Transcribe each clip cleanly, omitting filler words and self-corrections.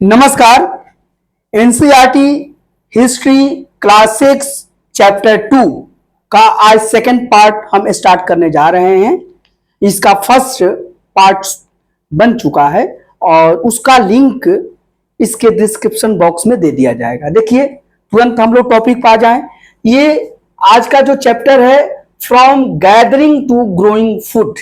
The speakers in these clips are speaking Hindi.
नमस्कार। एनसीईआरटी हिस्ट्री क्लास 6 चैप्टर 2 का आज सेकंड पार्ट हम स्टार्ट करने जा रहे हैं। इसका फर्स्ट पार्ट बन चुका है और उसका लिंक इसके डिस्क्रिप्शन बॉक्स में दे दिया जाएगा। देखिए, तुरंत हम लोग टॉपिक पर आ जाएं। ये आज का जो चैप्टर है, from gathering to growing food,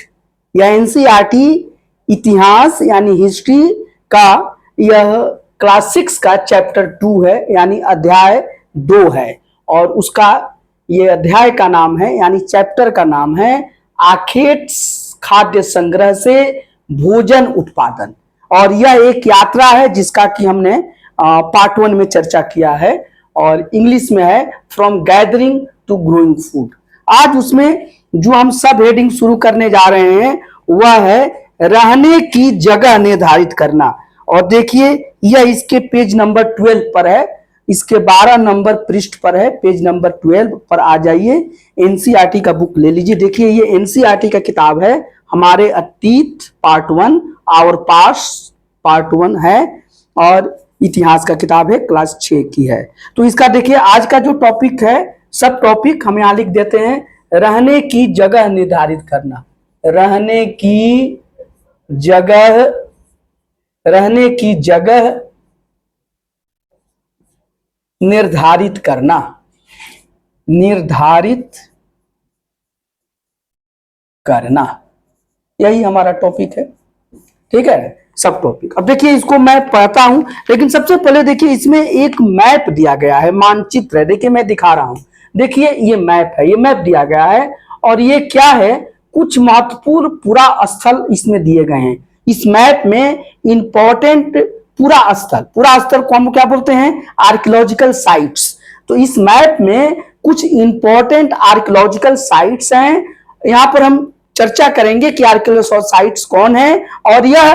या एनसीईआरटी इतिहास यानी हिस्ट्री का यह क्लास 6 का चैप्टर 2 है, यानी अध्याय 2 है। और उसका ये अध्याय का नाम है, यानी चैप्टर का नाम है आखेट्स खाद्य संग्रह से भोजन उत्पादन। और यह एक यात्रा है जिसका कि हमने पार्ट 1 में चर्चा किया है और इंग्लिश में है from gathering to growing food. आज उसमें जो हम सब हेडिंग शुरू करने जा रहे हैं वह है रहने की जगह निर्धारित करना। और देखिए, यह इसके पेज नंबर 12 पर है, इसके 12 नंबर पृष्ठ पर है, पेज नंबर 12 पर आ जाइए। एनसीईआरटी का बुक ले लीजिए। देखिए, ये एनसीईआरटी का किताब है, हमारे अतीत पार्ट 1, आवर पास्ट पार्ट 1 है, और इतिहास का किताब है, क्लास 6 की है। तो इसका देखिए, आज का जो टॉपिक है, सब टॉपिक हम यहां लिख देते हैं, रहने की जगह निर्धारित करना। रहने की जगह निर्धारित करना, यही हमारा टॉपिक है। ठीक है, सब टॉपिक। अब देखिए, इसको मैं पढ़ता हूं, लेकिन सबसे पहले देखिए, इसमें एक मैप दिया गया है, मानचित्र है। देखिए, मैं दिखा रहा हूं। देखिए, ये मैप है, ये मैप दिया गया है। और ये क्या है, कुछ महत्वपूर्ण पुरा स्थल इसमें दिए गए हैं। इस मैप में इंपॉर्टेंट पुरा स्थल को हम क्या बोलते हैं, आर्कियोलॉजिकल साइट्स। तो इस मैप में कुछ इंपॉर्टेंट आर्कियोलॉजिकल साइट्स हैं। यहां पर हम चर्चा करेंगे कि आर्कियोलॉजिकल साइट्स कौन है और यह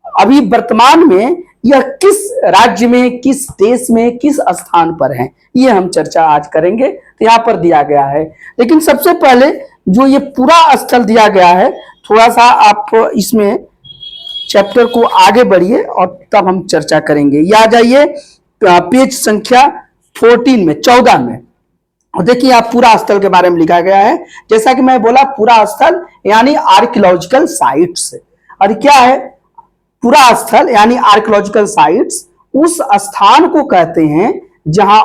अभी वर्तमान में यह किस राज्य में, किस देश में, किस स्थान पर है, ये हम चर्चा आज करेंगे। तो यहां पर दिया गया है। लेकिन सबसे पहले जो ये पूरा स्थल दिया गया है, थोड़ा सा आप इसमें चैप्टर को आगे बढ़िए और तब हम चर्चा करेंगे। ये आ जाइए पेज संख्या 14 में। और देखिए, आप पूरा स्थल के बारे में लिखा गया है। जैसा कि मैं बोला, पूरा स्थल यानी आर्कियोलॉजिकल साइट्स। और क्या है पूरा स्थल यानी आर्कियोलॉजिकल साइट्स? उस स्थान को कहते हैं जहां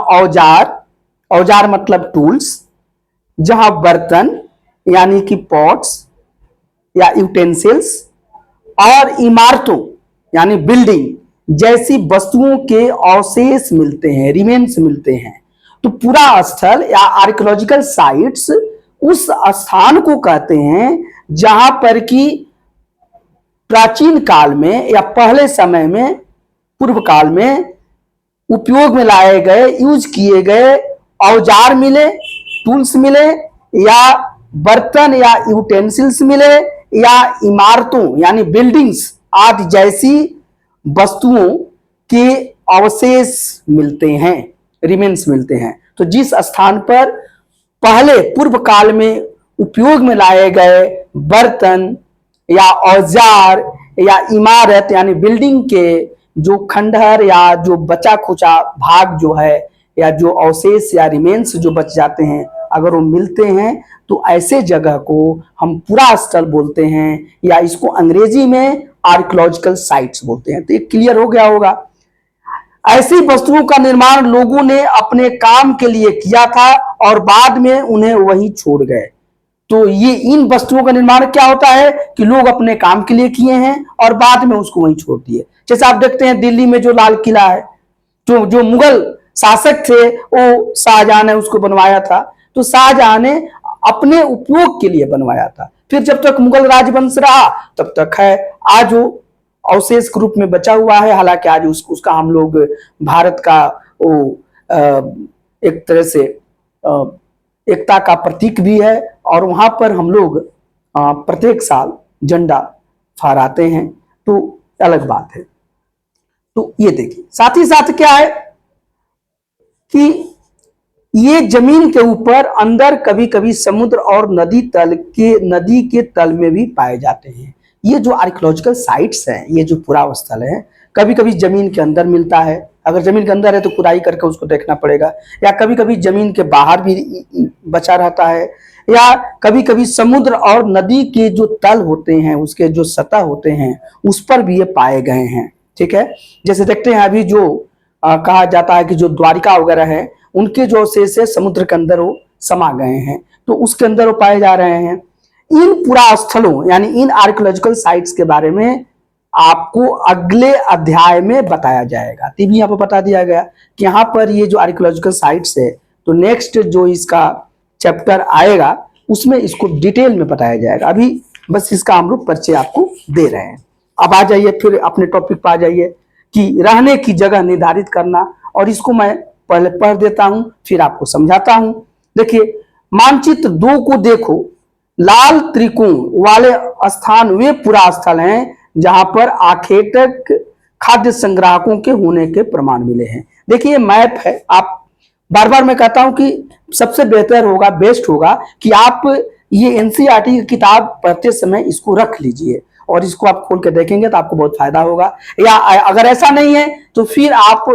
औजार मतलब टूल्स, जहां बर्तन यानी कि पॉट्स या यूटेंसिल्स, और इमारतों यानी बिल्डिंग जैसी वस्तुओं के अवशेष मिलते हैं, रिमेन्स मिलते हैं। तो पूरा स्थल या आर्कियोलॉजिकल साइट्स उस स्थान को कहते हैं जहां पर कि प्राचीन काल में या पहले समय में, पूर्व काल में उपयोग में लाए गए, यूज किए गए औजार मिले, टूल्स मिले, या बर्तन या यूटेंसिल्स मिले, या इमारतों यानी बिल्डिंग्स आदि जैसी वस्तुओं के अवशेष मिलते हैं, रिमेन्स मिलते हैं। तो जिस स्थान पर पहले पूर्व काल में उपयोग में लाए गए बर्तन या औजार या इमारत यानी बिल्डिंग के जो खंडहर या जो बचा खुचा भाग जो है, या जो अवशेष या रिमेन्स जो बच जाते हैं, अगर वो मिलते हैं तो ऐसे जगह को हम पूरा स्थल बोलते हैं, या इसको अंग्रेजी में आर्कियोलॉजिकल साइट्स बोलते हैं। तो ये क्लियर हो गया होगा। ऐसी वस्तुओं का निर्माण लोगों ने अपने काम के लिए किया था और बाद में उन्हें वहीं छोड़ गए। तो ये इन वस्तुओं का निर्माण क्या होता है कि लोग अपने काम के लिए किए हैं और बाद में उसको वहीं छोड़ दिए। जैसे आप देखते हैं दिल्ली में जो लाल किला है, जो मुगल शासक थे वो शाहजहां ने उसको बनवाया था। तो शाहजहां ने अपने उपयोग के लिए बनवाया था। फिर जब तक मुगल राजवंश रहा तब तक है, आज वो अवशेष के रूप में बचा हुआ है। हालांकि आज उसका हम लोग भारत का वो एक तरह से एकता का प्रतीक भी है, और वहां पर हम लोग प्रत्येक साल झंडा फहराते हैं। तो अलग बात है। तो ये देखिए, साथ ही साथ क्या है कि ये जमीन के ऊपर अंदर कभी कभी समुद्र और नदी के तल में भी पाए जाते हैं। ये जो आर्कियोलॉजिकल साइट्स हैं, ये जो पुरातत्व स्थल है, कभी कभी जमीन के अंदर मिलता है। अगर जमीन के अंदर है तो खुदाई करके उसको देखना पड़ेगा, या कभी कभी जमीन के बाहर भी बचा रहता है, या कभी कभी समुद्र और नदी के जो तल होते हैं, उसके जो सतह होते हैं, उस पर भी ये पाए गए हैं। ठीक है, जैसे देखते हैं अभी जो कहा जाता है कि जो द्वारिका वगैरह है, उनके जो अवशेष है समुद्र के अंदर वो समा गए हैं, तो उसके अंदर वो पाए जा रहे हैं। इन पुरास्थलों यानी इन आर्कियोलॉजिकल साइट्स के बारे में आपको अगले अध्याय में बताया जाएगा। तो भी यहाँ पर बता दिया गया कि यहाँ पर ये जो आर्कियोलॉजिकल साइट्स है, तो नेक्स्ट जो इसका चैप्टर आएगा उसमें इसको डिटेल में बताया जाएगा। अभी बस इसका हम लोग परिचय आपको दे रहे हैं। अब आ जाइए फिर अपने टॉपिक पर आ जाइए कि रहने की जगह निर्धारित करना, और इसको मैं पहले पढ़ देता हूं फिर आपको समझाता हूं। देखिए, मानचित्र 2 को देखो। लाल त्रिकोण वाले स्थान वे पुरा स्थल हैं जहां पर आखेटक खाद्य संग्राहकों के होने के प्रमाण मिले हैं। देखिए मैप है, आप बार बार मैं कहता हूं कि सबसे बेहतर होगा, बेस्ट होगा कि आप ये एनसीईआरटी की किताब पढ़ते समय इसको रख लीजिए और इसको आप खोल के देखेंगे तो आपको बहुत फायदा होगा। या अगर ऐसा नहीं है तो फिर आप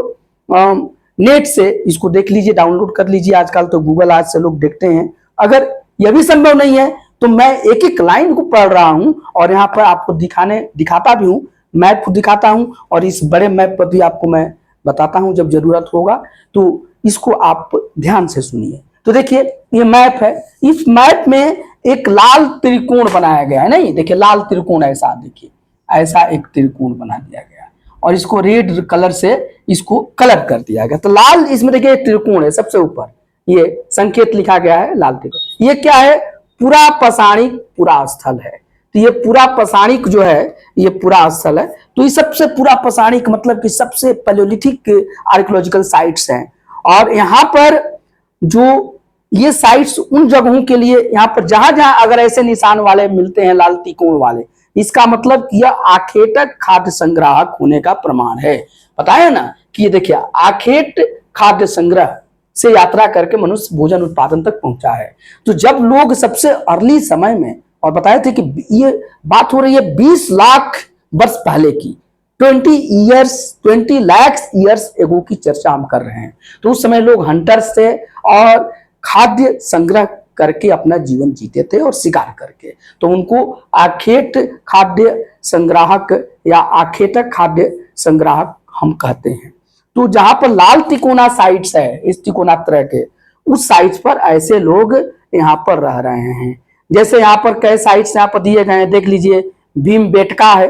नेट से इसको देख लीजिए, डाउनलोड कर लीजिए। आजकल तो गूगल आज से लोग देखते हैं। अगर यह भी संभव नहीं है तो मैं एक एक लाइन को पढ़ रहा हूं और यहाँ पर आपको दिखाता भी हूं, मैप को दिखाता हूं, और इस बड़े मैप पर भी आपको मैं बताता हूं जब जरूरत होगा। तो इसको आप ध्यान से सुनिए। तो देखिए ये मैप है, इस मैप में एक लाल त्रिकोण बनाया गया है। नहीं, देखिए लाल त्रिकोण ऐसा, देखिए ऐसा एक त्रिकोण बना दिया गया और इसको रेड कलर से इसको कलर कर दिया गया। तो लाल इसमें देखिए त्रिकोण है, सबसे ऊपर ये संकेत लिखा गया है लाल त्रिकोण। ये क्या है? पुरा पौराणिक पुरा स्थल है। तो ये पुरा पौराणिक जो है ये पुरा स्थल है। तो ये सबसे पुरा पौराणिक मतलब कि सबसे पैलियोलिथिक आर्कियोलॉजिकल साइट्स हैं। और यहाँ पर जो ये साइट्स उन जगहों के लिए, यहाँ पर जहां जहां अगर ऐसे निशान वाले मिलते हैं लाल त्रिकोण वाले, इसका मतलब यह आखेटक खाद्य संग्राहक होने का प्रमाण है। पता है ना कि ये देखिए आखेट खाद्य संग्रह से यात्रा करके मनुष्य भोजन उत्पादन तक पहुंचा है। तो जब लोग सबसे अर्ली समय में, और बताए थे कि ये बात हो रही है 20 लाख वर्ष पहले की, 20 लाख ईयर्स एगो की चर्चा हम कर रहे हैं। तो उस समय लोग हंटर्स थे और खाद्य संग्रह करके अपना जीवन जीते थे और शिकार करके, तो उनको आखेट खाद्य संग्राहक या आखेटक खाद्य संग्राहक हम कहते हैं। तो जहां पर लाल तिकोना साइट्स है, इस तिकोना तरह के, उस साइट्स पर ऐसे लोग यहाँ पर रह रहे हैं। जैसे यहाँ पर कई साइट्स यहाँ पर दिए गए हैं, देख लीजिए भीमबेटका है।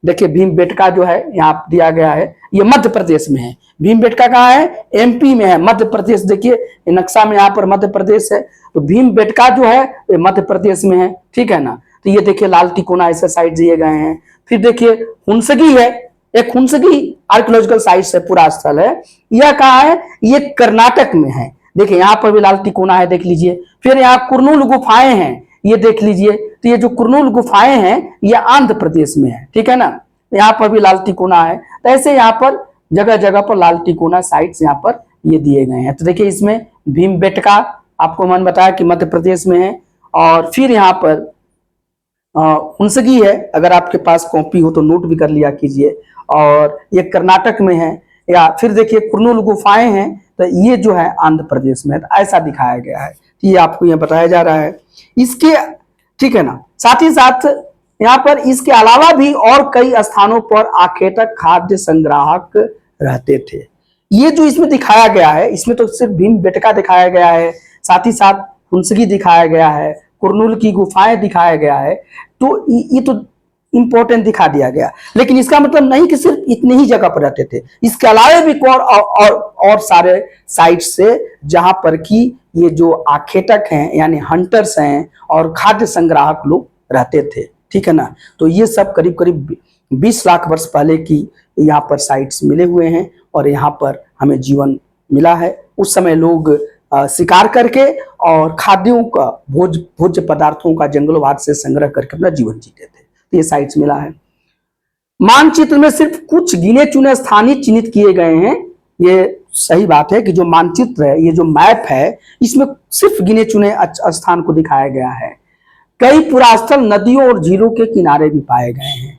देखिए भीमबेटका जो है यहाँ दिया गया है, ये मध्य प्रदेश में है। भीमबेटका कहाँ है? एमपी में है, मध्य प्रदेश। देखिए नक्शा में यहाँ पर मध्य प्रदेश है, तो भीमबेटका जो है ये मध्य प्रदेश में है। ठीक है ना। तो ये देखिए लाल तिकोना ऐसे साइट दिए गए हैं। फिर देखिए हुंसगी है, एक हुंसगी आर्कियोलॉजिकल साइट से पूरा स्थल है। यह कहाँ है? ये कर्नाटक में है। देखिए यहाँ पर भी लाल तिकोना है, देख लीजिए। फिर यहाँ कुरनूल गुफाएं हैं, ये देख लीजिए। तो ये जो कुरनूल गुफाएं हैं ये आंध्र प्रदेश में है। ठीक है ना। यहाँ पर भी लाल तिकोना है। तो ऐसे यहाँ पर जगह जगह पर लाल तिकोना साइट्स यहाँ पर ये दिए गए हैं। तो देखिए इसमें भीमबेटका आपको मैंने बताया कि मध्य प्रदेश में है। और फिर यहाँ पर हुंसगी है, अगर आपके पास कॉपी हो तो नोट भी कर लिया कीजिए। और ये कर्नाटक में है। या फिर देखिए कुरनूल गुफाएं हैं, तो ये जो है आंध्र प्रदेश में है। तो ऐसा दिखाया गया है, ये आपको यहाँ बताया जा रहा है इसके। ठीक है ना। साथ ही साथ यहाँ पर इसके अलावा भी और कई स्थानों पर आखेटक खाद्य संग्राहक रहते थे। ये जो इसमें दिखाया गया है, इसमें तो सिर्फ भीमबेटका दिखाया गया है, साथ ही साथ हुंसगी दिखाया गया है, कुरनूल की गुफाएं दिखाया गया है। तो ये तो इंपॉर्टेंट दिखा दिया गया, लेकिन इसका मतलब नहीं कि सिर्फ इतनी ही जगह पर रहते थे। इसके अलावा भी और सारे साइट्स से जहां पर कि ये जो आखेटक हैं यानी हंटर्स हैं और खाद्य संग्राहक लोग रहते थे। ठीक है ना। तो ये सब करीब करीब 20 लाख वर्ष पहले की यहाँ पर साइट्स मिले हुए हैं और यहाँ पर हमें जीवन मिला है। उस समय लोग शिकार करके और खाद्यों का भोज्य पदार्थों का जंगलों भाग से संग्रह करके अपना जीवन जीते थे। तो ये साइट्स मिला है। मानचित्र में सिर्फ कुछ गिने चुने स्थान ही चिन्हित किए गए हैं। ये सही बात है कि जो मानचित्र है, ये जो मैप है, इसमें सिर्फ गिने चुने स्थान को दिखाया गया है। कई पुरास्थल नदियों और झीलों के किनारे भी पाए गए हैं,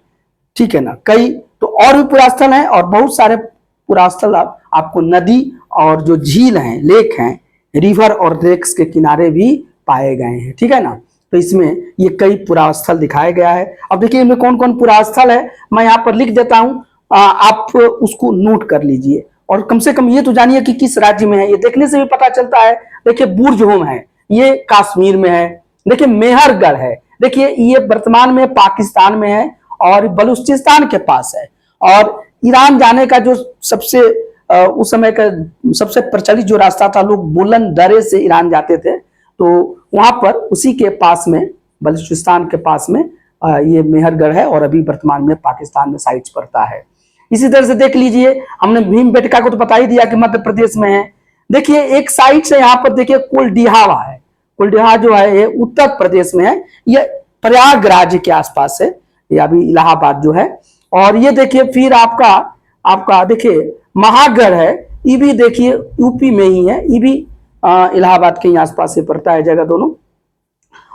ठीक है ना। कई तो और भी पुरास्थल हैं, और बहुत सारे पुरास्थल आपको नदी और जो झील हैं, लेक हैं, रिवर और लेक्स के किनारे भी पाए गए हैं, ठीक है ना। तो इसमें ये कई पुरास्थल दिखाया गया है। अब देखिए इनमें कौन कौन पुरास्थल है, मैं यहाँ पर लिख देता हूँ, आप उसको नोट कर लीजिए, और कम से कम ये तो जानिए कि किस राज्य में है। ये देखने से भी पता चलता है। देखिए बुर्ज होम है, ये कश्मीर में है। देखिए मेहरगढ़ है, देखिए ये वर्तमान में पाकिस्तान में है और बलूचिस्तान के पास है। और ईरान जाने का जो सबसे उस समय का सबसे प्रचलित जो रास्ता था, लोग बुलंद दरे से ईरान जाते थे, तो वहां पर उसी के पास में, बलूचिस्तान के पास में ये मेहरगढ़ है, और अभी वर्तमान में पाकिस्तान में साइट्स पड़ता है। इसी तरह से देख लीजिए, हमने भीमबेटका को तो बता ही दिया कि मध्य प्रदेश में है। देखिए एक साइट से यहाँ पर देखिए कुलडीहावा है, कुलडीहा जो है ये उत्तर प्रदेश में है, ये प्रयागराज के आसपास है, ये अभी इलाहाबाद जो है। और ये देखिए फिर आपका आपका देखिए महागढ़ है, ये भी देखिए यूपी में ही है, ये भी इलाहाबाद के आसपास से पड़ता है जगह दोनों।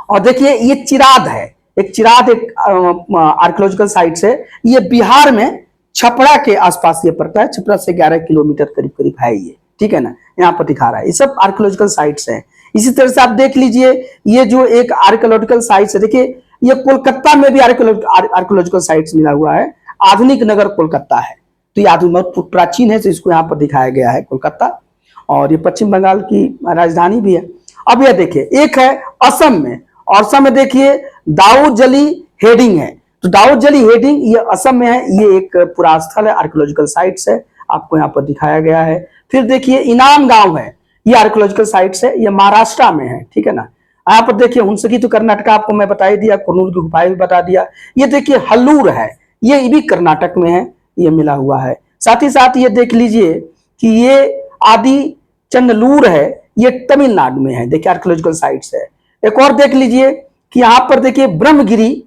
और देखिए ये चिराद है, एक चिराद एक आर्कियोलॉजिकल साइट है, ये बिहार में छपरा के आसपास ये पड़ता है, छपरा से 11 किलोमीटर करीब करीब है ये, ठीक है ना। यहाँ पर दिखा रहा है, ये सब आर्कियोलॉजिकल साइट्स हैं। इसी तरह से आप देख लीजिए, ये जो एक आर्कियोलॉजिकल साइट्स है, देखिए ये कोलकाता में भी आर्कियोलॉजिकल साइट्स मिला हुआ है, आधुनिक नगर कोलकाता है। तो ये आधुनिक प्राचीन है, तो इसको यहाँ पर दिखाया गया है कोलकाता, और ये पश्चिम बंगाल की राजधानी भी है। अब यह देखिए एक है असम में, और असम में देखिए दाऊदजली हेडिंग है, तो दाऊदजली हेडिंग ये असम में है, ये एक पुरास्थल है, आर्कियोलॉजिकल साइट्स है, आपको यहाँ पर दिखाया गया है। फिर देखिए इनाम गांव है, ये आर्कियोलॉजिकल साइट्स है, ये महाराष्ट्र में है, ठीक है ना। यहाँ पर देखिए हुंसगी तो कर्नाटक आपको मैं बता ही दिया, कुर्नूल की गुफाएं भी बता दिया। ये देखिए हल्लूर है, ये भी कर्नाटक में है, ये मिला हुआ है। साथ ही साथ ये देख लीजिए कि ये आदि चंदलूर है, ये तमिलनाडु में है, देखिए आर्कियोलॉजिकल साइट्स है। एक और देख लीजिए कि यहाँ पर देखिए ब्रह्मगिरी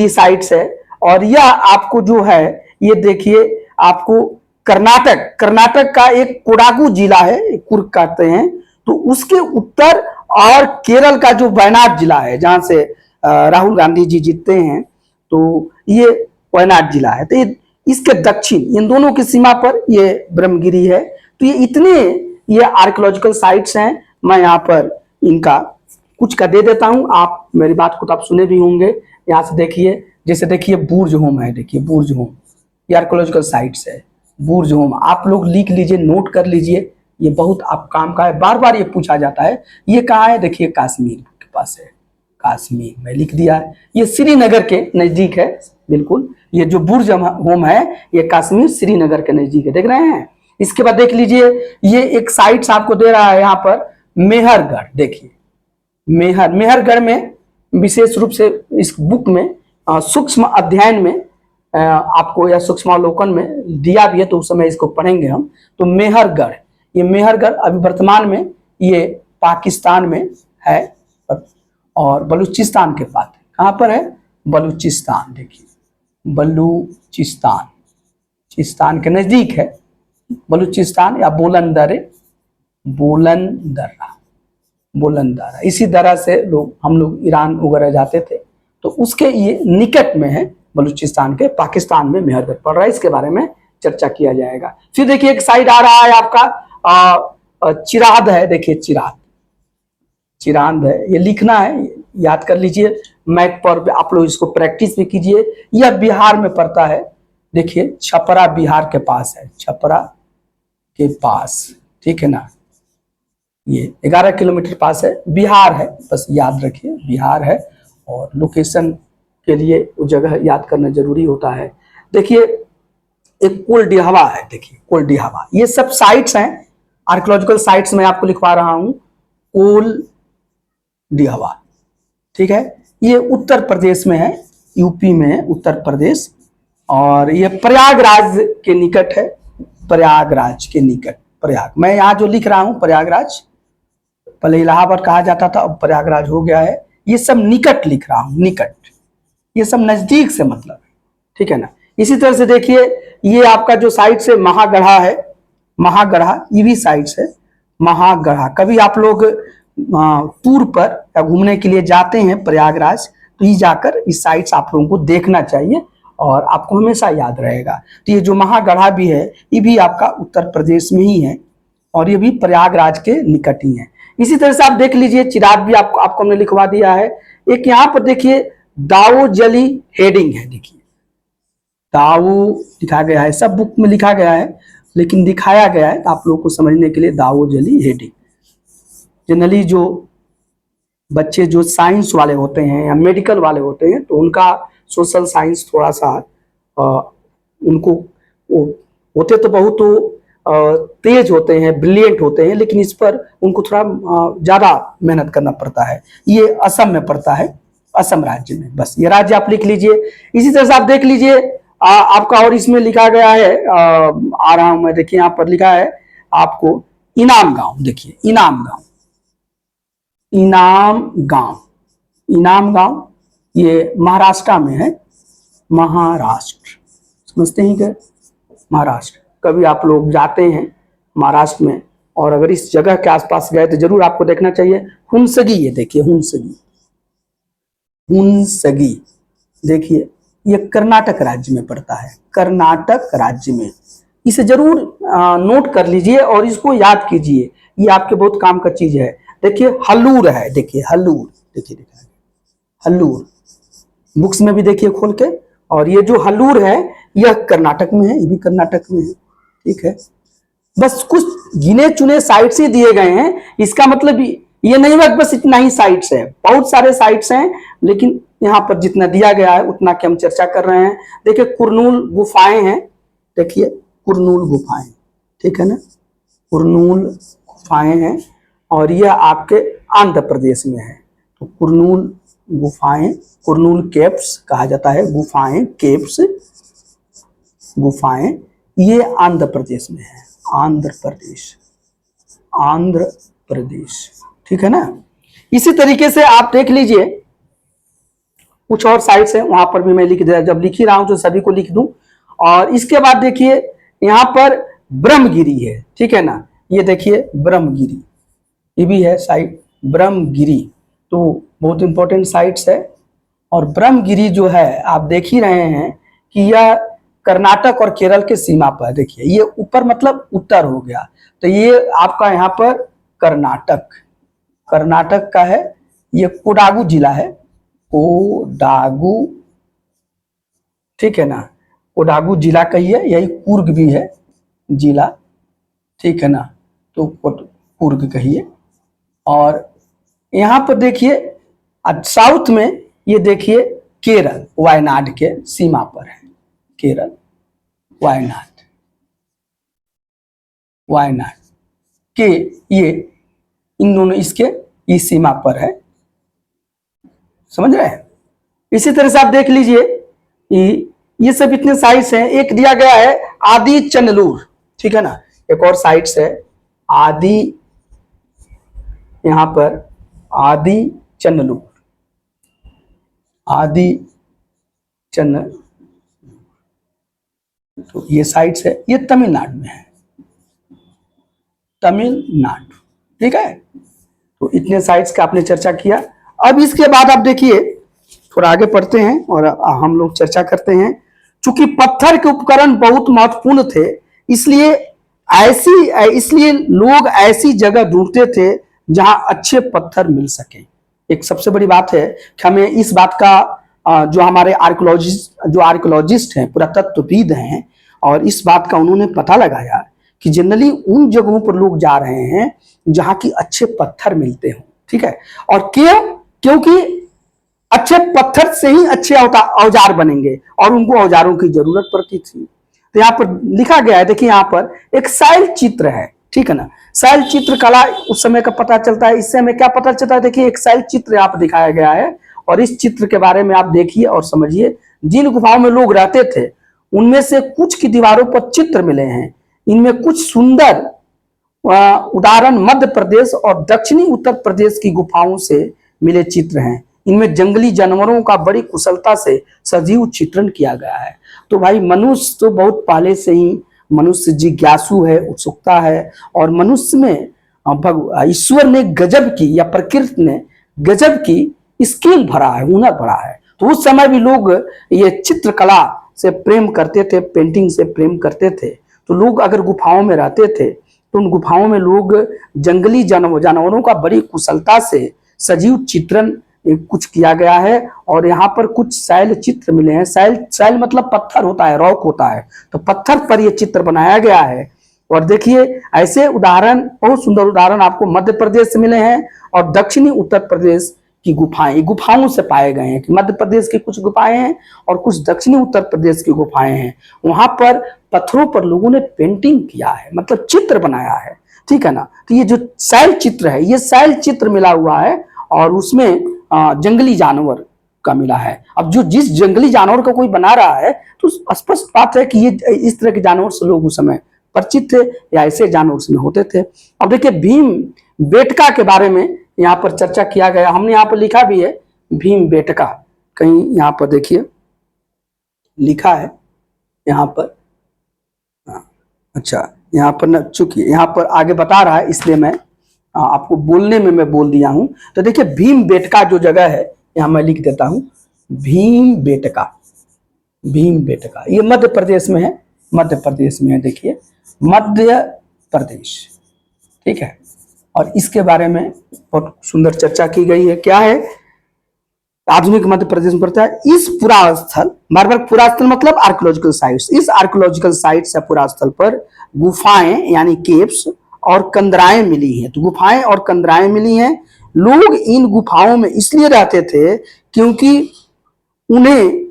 साइट्स है, और यह आपको जो है ये देखिए आपको कर्नाटक का एक कोडागु जिला है, कुर्ग कहते हैं, तो उसके उत्तर, और केरल का जो वायनाड जिला है जहां से राहुल गांधी जी जीतते हैं, तो ये वायनाड जिला है। तो ये इसके दक्षिण, इन दोनों की सीमा पर ये ब्रह्मगिरी है। तो ये इतने ये आर्कियोलॉजिकल साइट्स हैं, मैं यहाँ पर इनका कुछ का दे देता हूं, आप मेरी बात को तो आप सुने भी होंगे। यहाँ से देखिए, जैसे देखिए बुर्ज होम है, देखिए बुर्ज होम, ये आर्कियोलॉजिकल साइट्स है, बुर्ज होम आप लोग लिख लीजिए, नोट कर लीजिए, ये बहुत आप काम का है, बार बार ये पूछा जाता है। ये कहाँ है, देखिए कश्मीर के पास है, कश्मीर में लिख दिया है, ये श्रीनगर के नजदीक है बिल्कुल। ये जो बुर्ज होम है ये कश्मीर श्रीनगर के नजदीक है, देख रहे हैं। इसके बाद देख लीजिए, ये एक साइट्स आपको दे रहा है यहाँ पर मेहरगढ़, देखिए मेहरगढ़ में विशेष रूप से इस बुक में सूक्ष्म अध्ययन में आपको या सूक्ष्मावलोकन में दिया भी है, तो उस समय इसको पढ़ेंगे हम। तो मेहरगढ़, ये मेहरगढ़ अभी वर्तमान में ये पाकिस्तान में है, और बलूचिस्तान के पास है। कहाँ पर है, बलूचिस्तान, देखिए बलूचिस्तान के नजदीक है, बलूचिस्तान या बोलंदरा, इसी तरह से हम लोग ईरान वगैरह जाते थे, तो उसके ये निकट में है बलूचिस्तान के, पाकिस्तान में मेहरगढ़ पड़ रहा है, इसके बारे में चर्चा किया जाएगा। फिर देखिए एक साइड आ रहा है आपका चिराद है, देखिए चिरांद है, ये लिखना है, याद कर लीजिए, मैप पर आप लोग इसको प्रैक्टिस भी कीजिए। यह बिहार में पड़ता है, देखिए छपरा बिहार के पास है, छपरा के पास, ठीक है ना। ये 11 किलोमीटर पास है, बिहार है, बस याद रखिए बिहार है, और लोकेशन के लिए वो जगह याद करना जरूरी होता है। देखिए एक कोलडीहावा है, देखिए कोलडीहावा, ये सब साइट्स हैं आर्कियोलॉजिकल साइट्स में आपको लिखवा रहा हूं, कोलडीहावा, ठीक है। ये उत्तर प्रदेश में है, यूपी में है, उत्तर प्रदेश, और ये प्रयागराज के निकट है, प्रयागराज के निकट, प्रयाग, मैं यहाँ जो लिख रहा हूं प्रयागराज, पहले इलाहाबाद कहा जाता था, अब प्रयागराज हो गया है। ये सब निकट लिख रहा हूं, निकट, ये सब नजदीक से मतलब है, ठीक है ना। इसी तरह से देखिए ये आपका जो साइट से महागढ़ा है, महागढ़ा, ये भी साइट है महागढ़ा, कभी आप लोग टूर पर या घूमने के लिए जाते हैं प्रयागराज, तो ये जाकर इस साइट्स आप लोगों को देखना चाहिए और आपको हमेशा याद रहेगा। तो ये जो महागढ़ा भी है ये भी आपका उत्तर प्रदेश में ही है और ये भी प्रयागराज के निकट ही है। इसी तरह से आप देख लीजिए चिराग भी आपको हमने लिखवा दिया है। एक यहाँ पर देखिए दाऊजली हेडिंग है, देखिए दाऊ लिखा गया है, सब बुक में लिखा गया है लेकिन दिखाया गया है तो आप लोगों को समझने के लिए दाऊजली हेडिंग। जनरली जो बच्चे जो साइंस वाले होते हैं या मेडिकल वाले होते हैं तो उनका सोशल साइंस थोड़ा सा उनको होते तो बहुत तेज होते हैं, ब्रिलियंट होते हैं, लेकिन इस पर उनको थोड़ा ज्यादा मेहनत करना पड़ता है। ये असम में पड़ता है, असम राज्य में। बस ये राज्य आप लिख लीजिए। इसी तरह से आप देख लीजिए आपका और इसमें लिखा गया है, आ रहा हूं मैं, देखिए यहाँ पर लिखा है आपको इनाम गांव। देखिए इनाम गांव, इनाम गांव, इनाम गांव ये महाराष्ट्र में है। महाराष्ट्र समझते हैं क्या? महाराष्ट्र। कभी आप लोग जाते हैं महाराष्ट्र में और अगर इस जगह के आसपास गए तो जरूर आपको देखना चाहिए हुंसगी। ये देखिए हुंसगी, हुंसगी देखिए ये कर्नाटक राज्य में पड़ता है, कर्नाटक राज्य में। इसे जरूर नोट कर लीजिए और इसको याद कीजिए, ये आपके बहुत काम का चीज है। देखिए हल्लूर है, देखिए हल्लूर, देखिए देखिए हल्लूर बुक्स में भी देखिए खोल के। और ये जो हल्लूर है यह कर्नाटक में है, ये भी कर्नाटक में है। ठीक है, बस कुछ गिने चुने साइट्स ही दिए गए हैं, इसका मतलब ये नहीं है बस इतना ही साइट्स है, बहुत सारे साइट्स हैं, लेकिन यहाँ पर जितना दिया गया है उतना की हम चर्चा कर रहे हैं। देखिए कुरनूल गुफाएं हैं, देखिए कुरनूल गुफाएं, ठीक है ना, कुरनूल गुफाएं हैं और यह आपके आंध्र प्रदेश में है। तो कुरनूल गुफाएं, कुरनूल केव्स कहा जाता है, गुफाएं केव्स, गुफाएं, ये आंध्र प्रदेश में है, आंध्र प्रदेश, आंध्र प्रदेश, ठीक है ना। इसी तरीके से आप देख लीजिए कुछ और साइट्स हैं, वहां पर भी मैं लिख दिया, जब लिख ही रहा हूं तो सभी को लिख दूं। और इसके बाद देखिए यहाँ पर ब्रह्मगिरी है, ठीक है ना, ये देखिए ब्रह्मगिरी, ये भी है साइट ब्रह्मगिरी, तो बहुत इंपॉर्टेंट साइट्स है। और ब्रह्मगिरी जो है आप देख ही रहे हैं कि यह कर्नाटक और केरल के सीमा पर, देखिए ये ऊपर मतलब उत्तर हो गया, तो ये आपका यहाँ पर कर्नाटक, कर्नाटक का है, ये कोडागू जिला है, कोडागू, ठीक है ना, कोडागू जिला का ही है, यही कुर्ग भी है जिला, ठीक है ना, तो कुर्ग कहिए। और यहाँ पर देखिए साउथ में ये देखिए केरल वायनाड के सीमा पर है, केरल वायनाड, वायनाड के ये इन दोनों इसके इस सीमा पर है, समझ रहे हैं। इसी तरह से आप देख लीजिए ये सब इतने साइट्स हैं। एक दिया गया है आदि चंदलूर, ठीक है ना, एक और साइट्स है आदि, यहां पर आदि चंदलूर, आदि चंदलूर, तो ये साइट्स है, ये तमिलनाडु में है, तमिलनाडु, ठीक है। तो इतने साइट्स का आपने चर्चा किया। अब इसके बाद आप देखिए थोड़ा आगे पढ़ते हैं और हम लोग चर्चा करते हैं। चूंकि पत्थर के उपकरण बहुत महत्वपूर्ण थे, इसलिए लोग ऐसी जगह ढूंढते थे जहां अच्छे पत्थर मिल सके। एक सबसे बड़ी बात है कि हमें इस बात का जो हमारे आर्कियोलॉजिस्ट हैं, पुरातत्वविद हैं, और इस बात का उन्होंने पता लगाया कि जनरली उन जगहों पर लोग जा रहे हैं जहां की अच्छे पत्थर मिलते हों, ठीक है। और क्यों? क्योंकि अच्छे पत्थर से ही अच्छे औजार बनेंगे और उनको औजारों की जरूरत पड़ती थी। तो यहाँ पर लिखा गया है, देखिए यहाँ पर एक शैल चित्र है, ठीक है ना, शैल चित्र कला उस समय का पता चलता है। इससे हमें क्या पता चलता है? देखिए एक शैल चित्र यहाँ पर दिखाया गया है और इस चित्र के बारे में आप देखिए और समझिए। जिन गुफाओं में लोग रहते थे उनमें से कुछ की दीवारों पर चित्र मिले हैं। इनमें कुछ सुंदर उदाहरण मध्य प्रदेश और दक्षिणी उत्तर प्रदेश की गुफाओं से मिले चित्र हैं। इनमें जंगली जानवरों का बड़ी कुशलता से सजीव चित्रण किया गया है। तो भाई मनुष्य तो बहुत पहले से ही मनुष्य जिज्ञासु है, उत्सुकता है, और मनुष्य में ईश्वर ने गजब की या प्रकृति ने गजब की स्किल भरा है, हुनर भरा है। तो उस समय भी लोग ये चित्रकला से प्रेम करते थे, पेंटिंग से प्रेम करते थे। तो लोग अगर गुफाओं में रहते थे तो उन गुफाओं में लोग जंगली जानवरों का बड़ी कुशलता से सजीव चित्रण कुछ किया गया है। और यहाँ पर कुछ शैल चित्र मिले हैं। शैल मतलब पत्थर होता है, रॉक होता है, तो पत्थर पर यह चित्र बनाया गया है। और देखिए ऐसे उदाहरण, बहुत सुंदर उदाहरण आपको मध्य प्रदेश से मिले हैं और दक्षिणी उत्तर प्रदेश की गुफाएं, गुफाओं से पाए गए हैं कि मध्य प्रदेश की कुछ गुफाएं हैं और कुछ दक्षिणी उत्तर प्रदेश की गुफाएं हैं। वहां पर पत्थरों पर लोगों ने पेंटिंग किया है, मतलब चित्र बनाया है, ठीक है ना। तो ये जो शैल चित्र है, ये शैल चित्र मिला हुआ है और उसमें जंगली जानवर का मिला है। अब जो जिस जंगली जानवर का कोई बना रहा है तो स्पष्ट बात है कि ये इस तरह के जानवर से लोग उस समय परिचित थे या ऐसे जानवर उसमें होते थे। अब देखिए भीम बेटका के बारे में यहाँ पर चर्चा किया गया, हमने यहाँ पर लिखा भी है भीम बेटका, कहीं यहाँ पर देखिए लिखा है यहाँ पर। अच्छा, यहाँ पर न, चूंकि यहाँ पर आगे बता रहा है इसलिए मैं आपको बोलने में मैं बोल दिया हूं। तो देखिए भीम बेटका जो जगह है, यहाँ मैं लिख देता हूं भीम बेटका। भीम बेटका ये मध्य प्रदेश में है, मध्य प्रदेश में है, देखिए मध्य प्रदेश, ठीक है। और इसके बारे में बहुत सुंदर चर्चा की गई है। क्या है, आधुनिक मध्य प्रदेश में पड़ता है। इस पुरास्थल, बार बार पुरास्थल मतलब आर्कियोलॉजिकल साइट्स, इस आर्कियोलॉजिकल साइट्स या पुरास्थल पर गुफाएं यानी केव्स और कंदराएं मिली हैं। तो गुफाएं और कंदराएं मिली हैं। लोग इन गुफाओं में इसलिए रहते थे क्योंकि उन्हें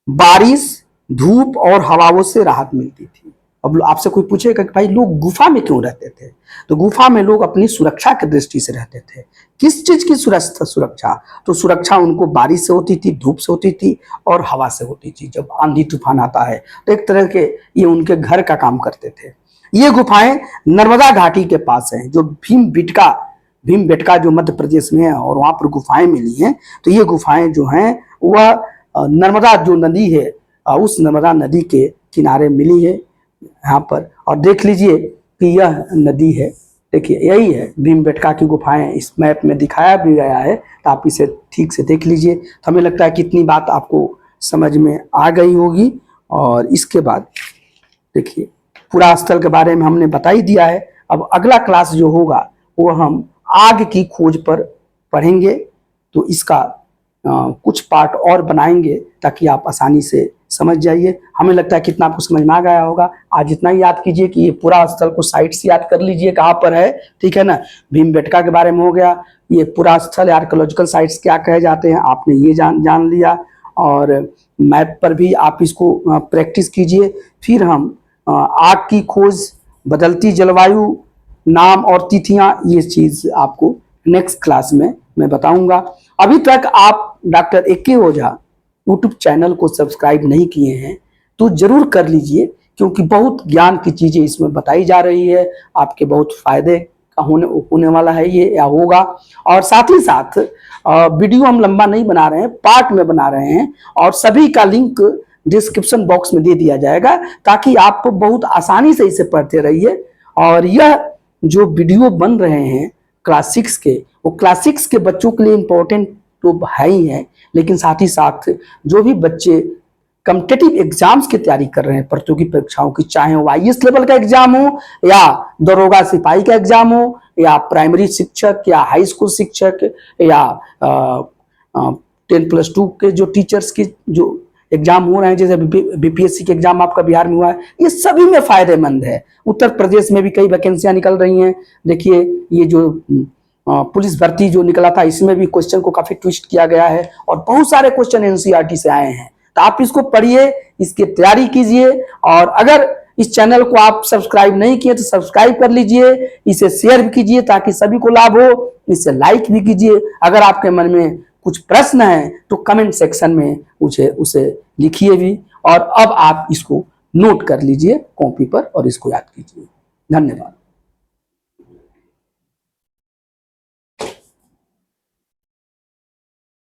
बारिश, धूप और हवाओं से राहत मिलती थी। अब आपसे कोई पूछेगा कि भाई लोग गुफा में क्यों रहते थे, तो गुफा में लोग अपनी सुरक्षा की दृष्टि से रहते थे। किस चीज की सुरक्षा? तो सुरक्षा उनको बारिश से होती थी, धूप से होती थी और हवा से होती थी। जब आंधी तूफान आता है तो एक तरह के ये उनके घर का काम करते थे। ये गुफाएं नर्मदा घाटी के पास हैं, जो भीम बेटका जो मध्य प्रदेश में है और वहां पर गुफाएं मिली हैं। तो ये गुफाएं जो हैं वह नर्मदा जो नदी है, उस नर्मदा नदी के किनारे मिली है यहाँ पर। और देख लीजिए कि यह नदी है, देखिए यही है भीमबेटका की गुफाएं, इस मैप में दिखाया भी गया है, तो आप इसे ठीक से देख लीजिए। तो हमें लगता है कि इतनी बात आपको समझ में आ गई होगी। और इसके बाद देखिए पूरा स्थल के बारे में हमने बता ही दिया है। अब अगला क्लास जो होगा वो हम आग की खोज पर पढ़ेंगे। तो इसका कुछ पार्ट और बनाएंगे ताकि आप आसानी से समझ जाइए। हमें लगता है कितना आपको समझ में आ गया होगा। आज इतना ही याद कीजिए कि ये पूरा स्थल को साइट से याद कर लीजिए कहाँ पर है, ठीक है ना। भीमबेटका के बारे में हो गया, ये पूरा स्थल आर्कियोलॉजिकल साइट्स क्या कहे जाते हैं आपने ये जान लिया। और मैप पर भी आप इसको प्रैक्टिस कीजिए। फिर हम आग की खोज, बदलती जलवायु, नाम और तिथियां, ये चीज आपको नेक्स्ट क्लास में मैं बताऊंगा। अभी तक आप डॉक्टर ए.के. ओझा यूट्यूब चैनल को सब्सक्राइब नहीं किए हैं तो जरूर कर लीजिए, क्योंकि बहुत ज्ञान की चीजें इसमें बताई जा रही है। आपके बहुत फायदे का होने वाला है ये, या होगा। और साथ ही साथ वीडियो हम लंबा नहीं बना रहे हैं, पार्ट में बना रहे हैं और सभी का लिंक डिस्क्रिप्शन बॉक्स में दे दिया जाएगा ताकि आप बहुत आसानी से इसे पढ़ते रहिए। और यह जो वीडियो बन रहे हैं क्लास 6 के, वो क्लास 6 के बच्चों के लिए इम्पोर्टेंट तो है ही है, लेकिन साथ ही साथ जो भी बच्चे कॉम्पिटिटिव एग्जाम्स की तैयारी कर रहे हैं, प्रतियोगी परीक्षाओं की, चाहे वो IAS लेवल का एग्जाम हो या दरोगा सिपाही का एग्जाम हो या प्राइमरी शिक्षक या हाई स्कूल शिक्षक या 10+2 के जो टीचर्स की जो एग्जाम हो रहे हैं, जैसे BPSC के एग्जाम आपका बिहार में हुआ है, ये सभी में फायदेमंद है। उत्तर प्रदेश में भी कई वैकेंसियां निकल रही हैं। देखिए ये जो पुलिस भर्ती जो निकला था, इसमें भी क्वेश्चन को काफी ट्विस्ट किया गया है और बहुत सारे क्वेश्चन NCERT से आए हैं। तो आप इसको पढ़िए, इसकी तैयारी कीजिए। और अगर इस चैनल को आप सब्सक्राइब नहीं किए तो सब्सक्राइब कर लीजिए, इसे शेयर भी कीजिए ताकि सभी को लाभ हो, इसे लाइक भी कीजिए। अगर आपके मन में कुछ प्रश्न है तो कमेंट सेक्शन में उसे लिखिए भी। और अब आप इसको नोट कर लीजिए कॉपी पर और इसको याद कीजिए। धन्यवाद।